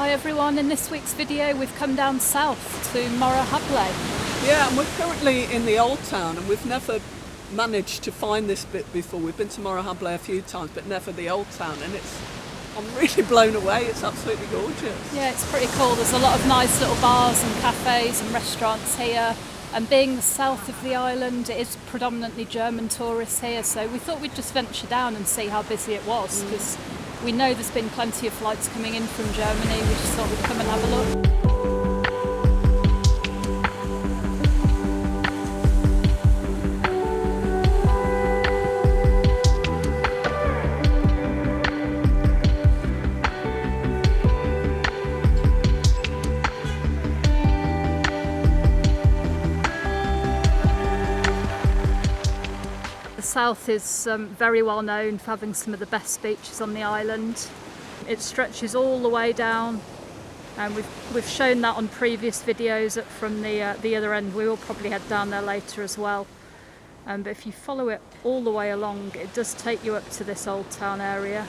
Hi everyone, in this week's video we've come down south to Morro Jable. Yeah, and we're currently in the old town and we've never managed to find this bit before. We've been to Morro Jable a few times but never the old town, and I'm really blown away. It's absolutely gorgeous. Yeah, it's pretty cool. There's a lot of nice little bars and cafes and restaurants here, and being the south of the island, it is predominantly German tourists here, so we thought we'd just venture down and see how busy it was, because we know there's been plenty of flights coming in from Germany. We just thought we'd come and have a look. The south is very well known for having some of the best beaches on the island. It stretches all the way down, and we've shown that on previous videos from the other end. We will probably head down there later as well. But if you follow it all the way along, it does take you up to this old town area.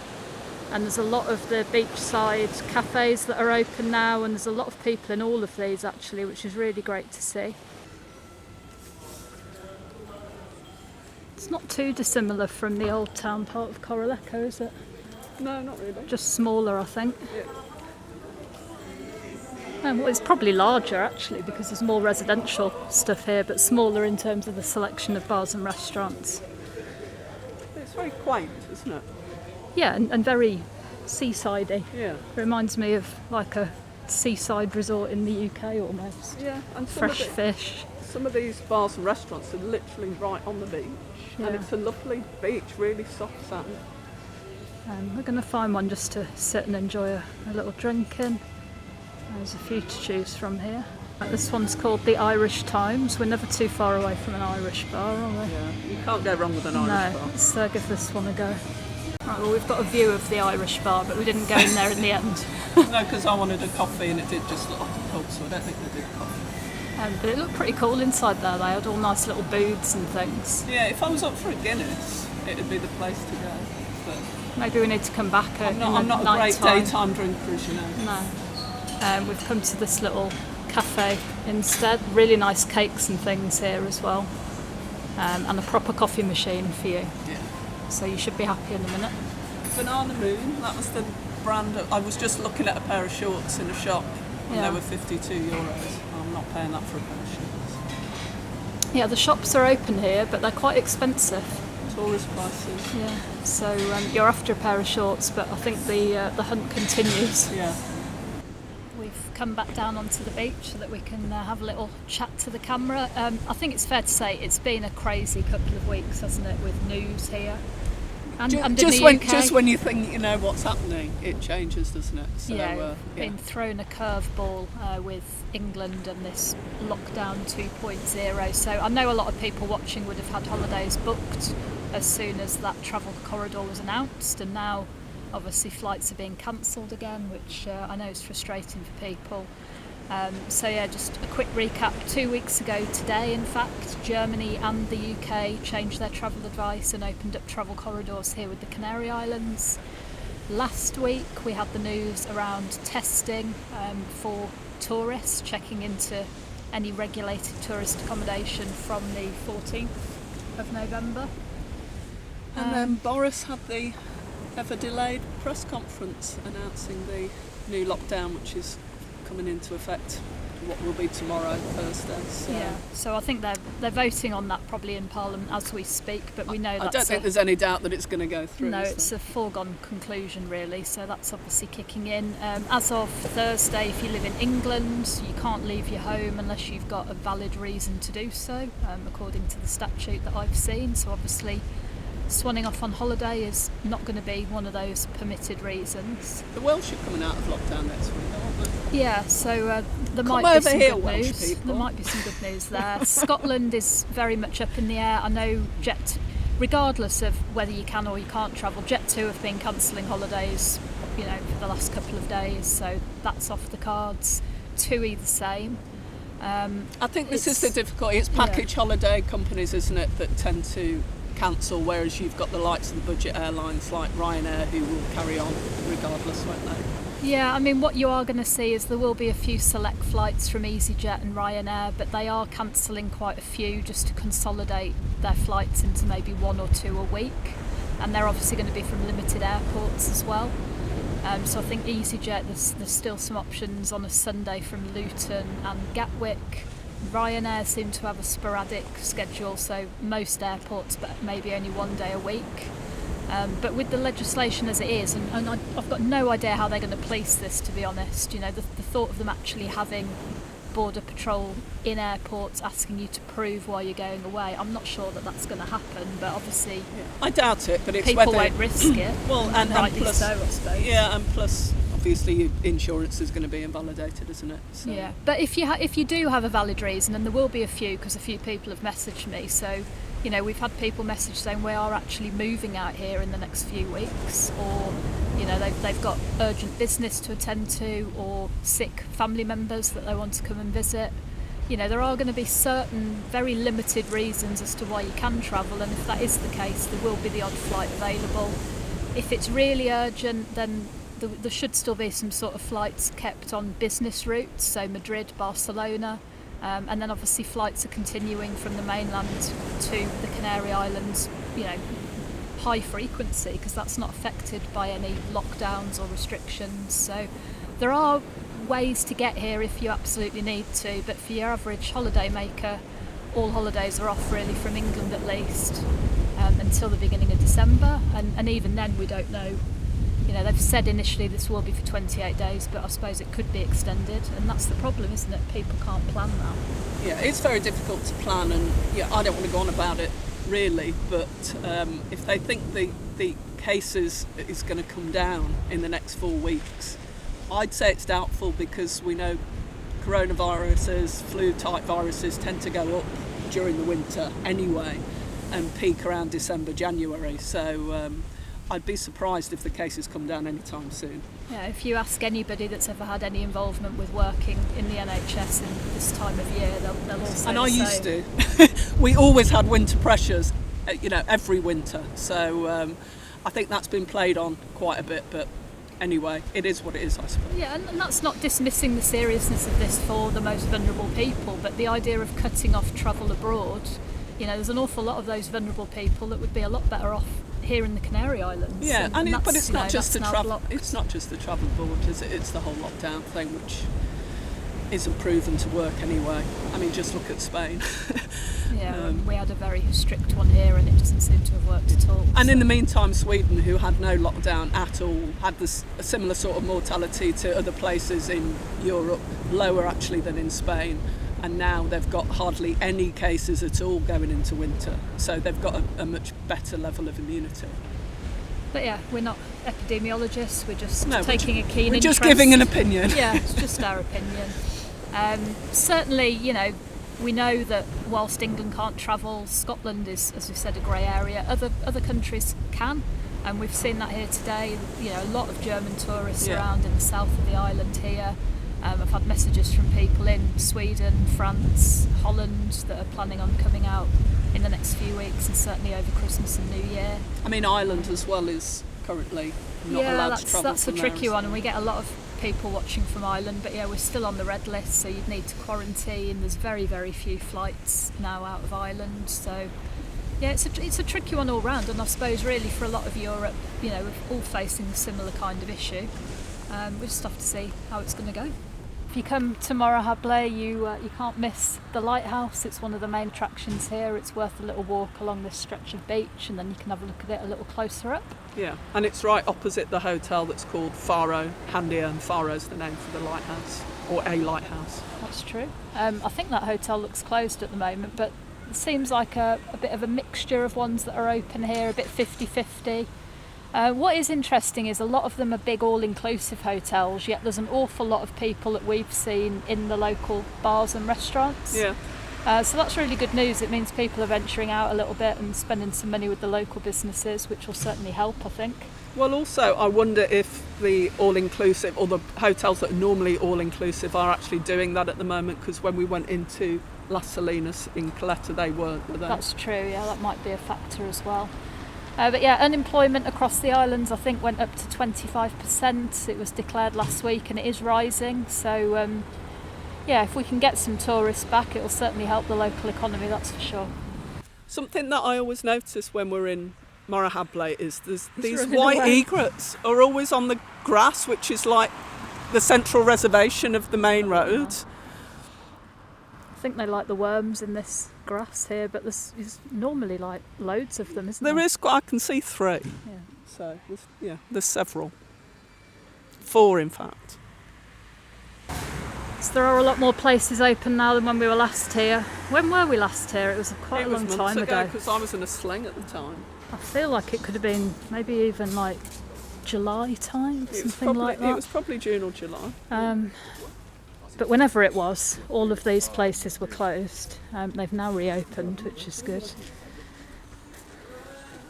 And there's a lot of the beachside cafes that are open now, and there's a lot of people in all of these actually, which is really great to see. It's not too dissimilar from the old town part of Corralejo, is it? No, not really. Just smaller, I think. Yeah. Well, it's probably larger actually, because there's more residential stuff here, but smaller in terms of the selection of bars and restaurants. It's very quaint, isn't it? Yeah, and very seasidey. Yeah. Reminds me of like a seaside resort in the UK almost. Yeah, and fresh fish. Some of these bars and restaurants are literally right on the beach, and it's a lovely beach, really soft sand. We're going to find one just to sit and enjoy a little drink in. There's a few to choose from here. This one's called the Irish Times. We're never too far away from an Irish bar, are we? Yeah, you can't go wrong with an Irish bar. Let's give this one a go. Right, well, we've got a view of the Irish bar, but we didn't go in there in the end. No, because I wanted a coffee and it did just look like a pub, so I don't think they did coffee. But it looked pretty cool inside there. They had all nice little booths and things. Yeah, if I was up for a Guinness, it'd be the place to go. But maybe we need to come back I'm not a great daytime drinker, as you know. No. We've come to this little cafe instead. Really nice cakes and things here as well. And a proper coffee machine for you. Yeah. So you should be happy in a minute. Banana Moon, that was the brand. I was just looking at a pair of shorts in a shop, and they were €52. I'm not paying that for a pair of shorts. Yeah, the shops are open here, but they're quite expensive. Tourist prices. Yeah, so you're after a pair of shorts, but I think the hunt continues. Yeah. We've come back down onto the beach so that we can have a little chat to the camera. I think it's fair to say it's been a crazy couple of weeks, hasn't it, with news here. And just when you think you know what's happening, it changes, doesn't it? So, been thrown a curveball with England and this lockdown 2.0. So I know a lot of people watching would have had holidays booked as soon as that travel corridor was announced, and now obviously flights are being cancelled again, which I know is frustrating for people. Just a quick recap. 2 weeks ago today, in fact, Germany and the UK changed their travel advice and opened up travel corridors here with the Canary Islands. Last week we had the news around testing for tourists, checking into any regulated tourist accommodation from the 14th of November. And then Boris had the ever-delayed press conference announcing the new lockdown, which is coming into effect what will be tomorrow, Thursday. So I think they're voting on that probably in Parliament as we speak, but we know I don't think there's any doubt that it's going to go through. No, it's a foregone conclusion really, so that's obviously kicking in. As of Thursday, if you live in England, you can't leave your home unless you've got a valid reason to do so, according to the statute that I've seen. So obviously swanning off on holiday is not going to be one of those permitted reasons. The Welsh are coming out of lockdown next week, aren't they? Yeah, so there might be some good news. There might be some good news there. Scotland is very much up in the air. I know regardless of whether you can or you can't travel, Jet2 have been cancelling holidays, for the last couple of days, so that's off the cards. TUI the same. I think this is the difficulty. It's package holiday companies, isn't it, that tend to cancel, whereas you've got the likes of the budget airlines like Ryanair who will carry on regardless, won't they? Yeah, I mean, what you are going to see is there will be a few select flights from EasyJet and Ryanair, but they are cancelling quite a few just to consolidate their flights into maybe 1 or 2 a week. And they're obviously going to be from limited airports as well. So I think EasyJet, there's still some options on a Sunday from Luton and Gatwick. Ryanair seem to have a sporadic schedule, so most airports, but maybe only 1 day a week. But with the legislation as it is, and I've got no idea how they're going to police this, to be honest. You know, the thought of them actually having border patrol in airports asking you to prove why you're going away, I'm not sure that that's going to happen, but obviously I doubt it, but it's people whether won't risk it. Well, and rightly plus, so, I suppose. Yeah, and plus obviously insurance is going to be invalidated, isn't it? So. Yeah, but if you do have a valid reason, and there will be a few, because a few people have messaged me, so you know, we've had people message saying we are actually moving out here in the next few weeks, or you know, they've got urgent business to attend to, or sick family members that they want to come and visit. You know, there are going to be certain very limited reasons as to why you can travel, and if that is the case, there will be the odd flight available. If it's really urgent, then there should still be some sort of flights kept on business routes, so Madrid, Barcelona. And then obviously flights are continuing from the mainland to the Canary Islands, you know, high frequency, because that's not affected by any lockdowns or restrictions. So there are ways to get here if you absolutely need to, but for your average holiday maker, all holidays are off really from England at least until the beginning of December, and even then we don't know. You know, they've said initially this will be for 28 days, but I suppose it could be extended, and that's the problem, isn't it? People can't plan that. Yeah, it's very difficult to plan, and yeah, I don't want to go on about it really, but if they think the cases is going to come down in the next 4 weeks, I'd say it's doubtful, because we know coronaviruses, flu-type viruses tend to go up during the winter anyway, and peak around December, January. So I'd be surprised if the cases come down anytime soon. Yeah, if you ask anybody that's ever had any involvement with working in the NHS in this time of year, they'll all say and the I same. used to. We always had winter pressures, you know, every winter. So I think that's been played on quite a bit, but anyway, it is what it is, I suppose. Yeah, and that's not dismissing the seriousness of this for the most vulnerable people, but the idea of cutting off travel abroad, you know, there's an awful lot of those vulnerable people that would be a lot better off here in the Canary Islands. Yeah, but it's not just the travel. Blocked. It's not just the travel abroad, is it? It's the whole lockdown thing, which isn't proven to work anyway. I mean, just look at Spain. Yeah, we had a very strict one here, and it doesn't seem to have worked at all. And in the meantime, Sweden, who had no lockdown at all, had a similar sort of mortality to other places in Europe, lower actually than in Spain. And now they've got hardly any cases at all going into winter. So they've got a much better level of immunity. But yeah, we're not epidemiologists, we're just taking a keen interest. We're just giving an opinion. Yeah, it's just our opinion. Certainly, you know, we know that whilst England can't travel, Scotland is, as we said, a grey area. Other countries can, and we've seen that here today. You know, a lot of German tourists around in the south of the island here. I've had messages from people in Sweden, France, Holland that are planning on coming out in the next few weeks, and certainly over Christmas and New Year. I mean, Ireland as well is currently not allowed to travel. That's a tricky one, and we get a lot of people watching from Ireland, but yeah, we're still on the red list, so you'd need to quarantine. There's very, very few flights now out of Ireland, so yeah, it's a tricky one all round, and I suppose really for a lot of Europe, you know, we're all facing a similar kind of issue. We just have to see how it's going to go. If you come to Morro Jable, you can't miss the lighthouse. It's one of the main attractions here. It's worth a little walk along this stretch of beach, and then you can have a look at it a little closer up. Yeah, and it's right opposite the hotel that's called Faro, Jandia, and Faro's the name for the lighthouse, or a lighthouse. That's true. I think that hotel looks closed at the moment, but it seems like a bit of a mixture of ones that are open here, a bit 50-50. What is interesting is a lot of them are big all-inclusive hotels, yet there's an awful lot of people that we've seen in the local bars and restaurants. Yeah. So that's really good news. It means people are venturing out a little bit and spending some money with the local businesses, which will certainly help, I think. Well, also, I wonder if the all-inclusive, or the hotels that are normally all-inclusive, are actually doing that at the moment, because when we went into Las Salinas in Caleta, they weren't, were they? That's true, yeah, that might be a factor as well. But yeah, unemployment across the islands I think went up to 25%. It was declared last week and it is rising. So yeah, if we can get some tourists back, it'll certainly help the local economy, that's for sure. Something that I always notice when we're in Morro Jable is these white egrets are always on the grass, which is like the central reservation of the main road. I think they like the worms in this grass here, but there's normally like loads of them, isn't there? There is, I can see 3. Yeah. So, there's several. 4, in fact. So there are a lot more places open now than when we were last here. When were we last here? It was quite a long time ago. Because I was in a sling at the time. I feel like it could have been maybe even like July time, something like that. It was probably June or July. But whenever it was, all of these places were closed. They've now reopened, which is good.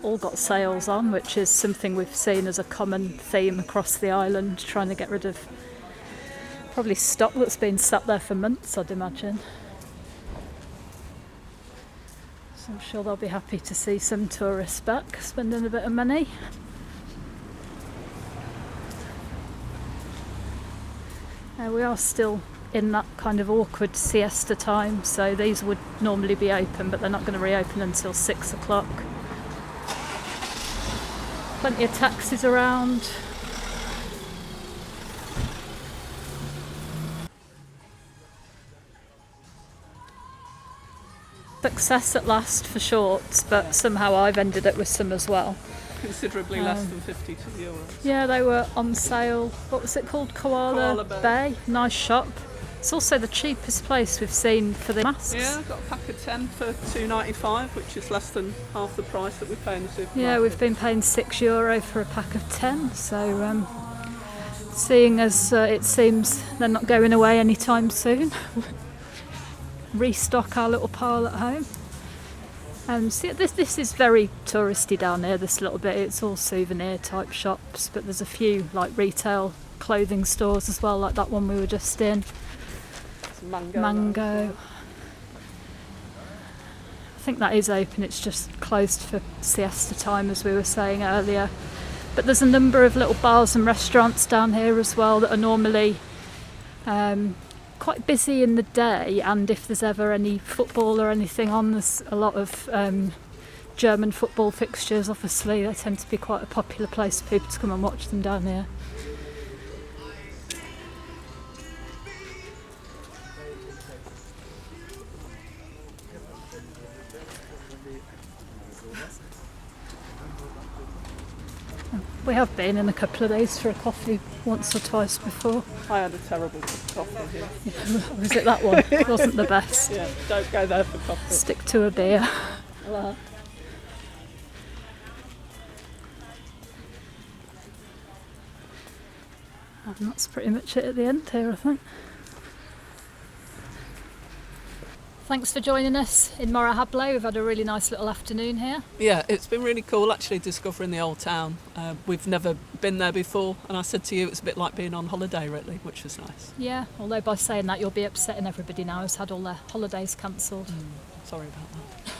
All got sales on, which is something we've seen as a common theme across the island, trying to get rid of probably stock that's been sat there for months, I'd imagine. So I'm sure they'll be happy to see some tourists back, spending a bit of money. We are still in that kind of awkward siesta time, so these would normally be open, but they're not going to reopen until 6 o'clock. Plenty of taxis around. Success at last for shorts, but somehow I've ended up with some as well. Considerably less than €52. Yeah, they were on sale. What was it called? Koala Bay. Nice shop. It's also the cheapest place we've seen for the masks. Yeah, I've got a pack of 10 for €2.95, which is less than half the price that we pay in the supermarket. Yeah, we've been paying €6 for a pack of 10, so seeing as it seems they're not going away anytime soon, restock our little pile at home. See, this is very touristy down here, this little bit. It's all souvenir type shops, but there's a few like retail clothing stores as well, like that one we were just in. Mango. I think that is open, it's just closed for siesta time, as we were saying earlier. But there's a number of little bars and restaurants down here as well that are normally quite busy in the day, and if there's ever any football or anything on, there's a lot of German football fixtures. Obviously they tend to be quite a popular place for people to come and watch them down here. We have been in a couple of these for a coffee once or twice before. I had a terrible coffee here. Yeah, was it that one? It wasn't the best. Yeah, don't go there for coffee. Stick to a beer. Hello. And that's pretty much it at the end here, I think. Thanks for joining us in Morro Jable. We've had a really nice little afternoon here. Yeah, it's been really cool actually discovering the old town. We've never been there before, and I said to you it's a bit like being on holiday really, which was nice. Yeah, although by saying that you'll be upsetting everybody now who's had all their holidays cancelled. Sorry about that.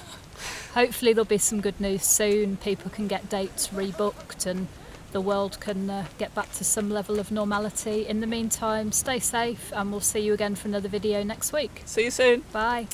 Hopefully there'll be some good news soon. People can get dates rebooked and the world can get back to some level of normality. In the meantime, stay safe and we'll see you again for another video next week. See you soon. Bye.